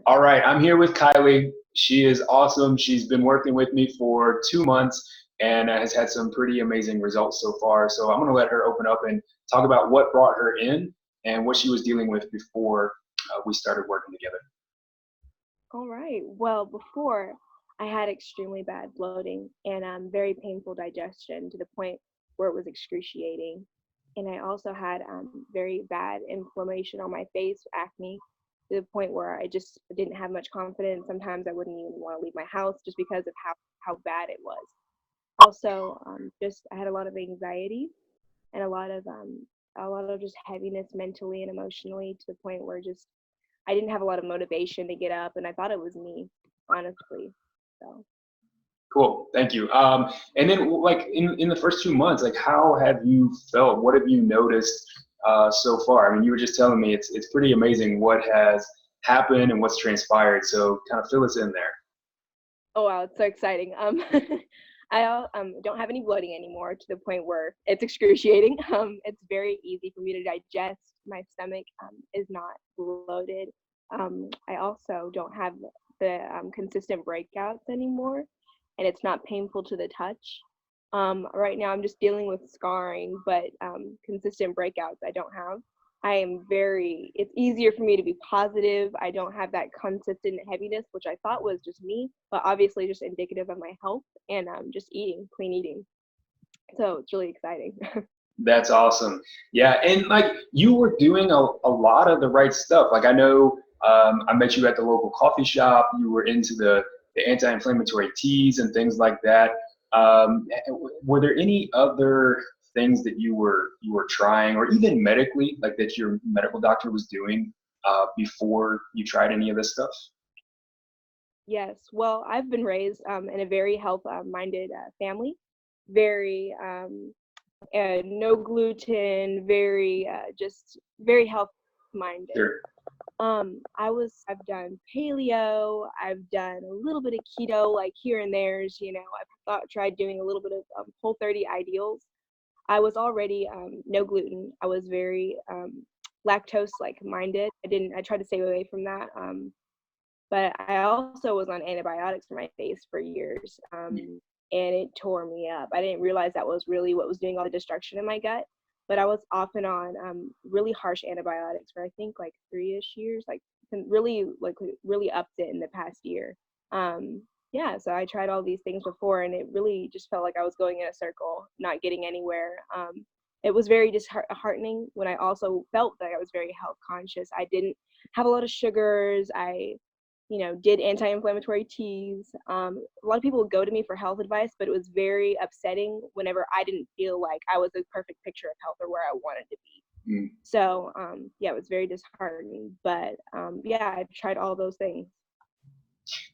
All right, I'm here with Kylie. She is awesome. She's been working with me for 2 months and has had some pretty amazing results so far. So I'm going to let her open up and talk about what brought her in and what she was dealing with before we started working together. All right. Well, before I had extremely bad bloating and very painful digestion to the point where it was excruciating. And I also had very bad inflammation on my face, acne, to the point where I just didn't have much confidence. Sometimes I wouldn't even want to leave my house just because of how bad it was. Also, just I had a lot of anxiety and a lot of just heaviness mentally and emotionally to the point where just I didn't have a lot of motivation to get up, and I thought it was me, honestly. So Cool, thank you. And then, like in the first 2 months, like how have you felt? What have you noticed so far? I mean, you were just telling me it's pretty amazing what has happened and what's transpired. So kind of fill us in there. oh wow, it's so exciting. I don't have any bloating anymore to the point where it's excruciating. It's very easy for me to digest. My stomach is not bloated. I also don't have the consistent breakouts anymore, and it's not painful to the touch. Right now, I'm just dealing with scarring, but consistent breakouts I don't have. It's easier for me to be positive. I don't have that consistent heaviness, which I thought was just me, but obviously just indicative of my health and just clean eating. So it's really exciting. That's awesome. Yeah, and like you were doing a lot of the right stuff. Like I know I met you at the local coffee shop. You were into the anti-inflammatory teas and things like that. Were there any other things that you were trying, or even medically, like that your medical doctor was doing before you tried any of this stuff? Yes, well, I've been raised in a very health minded family, very no gluten, very just very health minded. Sure. I've done paleo, I've done a little bit of keto, like here and there's, tried doing a little bit of Whole 30 ideals. I was already no gluten. I was very lactose like minded. I tried to stay away from that. But I also was on antibiotics for my face for years. And it tore me up. I didn't realize that was really what was doing all the destruction in my gut. But I was off and on really harsh antibiotics for I think like 3-ish years, really upped it in the past year. Yeah, so I tried all these things before, and it really just felt like I was going in a circle, not getting anywhere. It was very disheartening when I also felt that I was very health conscious. I didn't have a lot of sugars. I did anti-inflammatory teas. A lot of people would go to me for health advice, but it was very upsetting whenever I didn't feel like I was a perfect picture of health or where I wanted to be. Mm. So, yeah, it was very disheartening. But yeah, I tried all those things.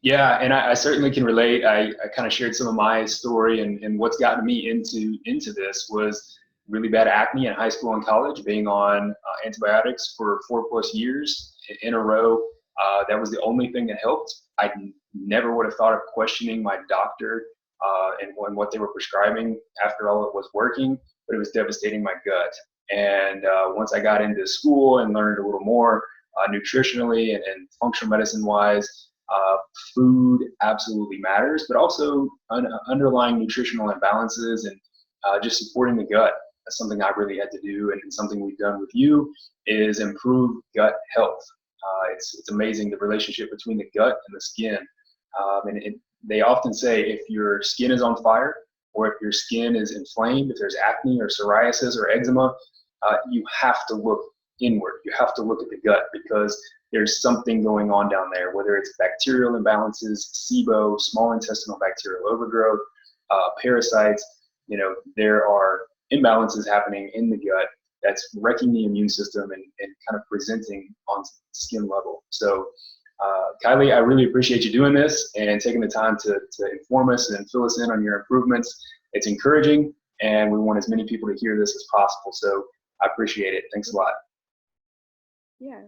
Yeah, and I certainly can relate. I kind of shared some of my story, and what's gotten me into this was really bad acne in high school and college, being on antibiotics for 4+ years in a row. That was the only thing that helped. I never would have thought of questioning my doctor and what they were prescribing after all it was working, but it was devastating my gut. And once I got into school and learned a little more nutritionally and functional medicine wise, food absolutely matters, but also underlying nutritional imbalances and just supporting the gut. That's something I really had to do, and something we've done with you is improve gut health. It's amazing the relationship between the gut and the skin. They often say if your skin is on fire or if your skin is inflamed, if there's acne or psoriasis or eczema, you have to look inward. You have to look at the gut because there's something going on down there, whether it's bacterial imbalances, SIBO, small intestinal bacterial overgrowth, parasites. There are imbalances happening in the gut that's wrecking the immune system and kind of presenting on skin level. So, Kylie, I really appreciate you doing this and taking the time to inform us and fill us in on your improvements. It's encouraging, and we want as many people to hear this as possible. So I appreciate it. Thanks a lot. Yeah,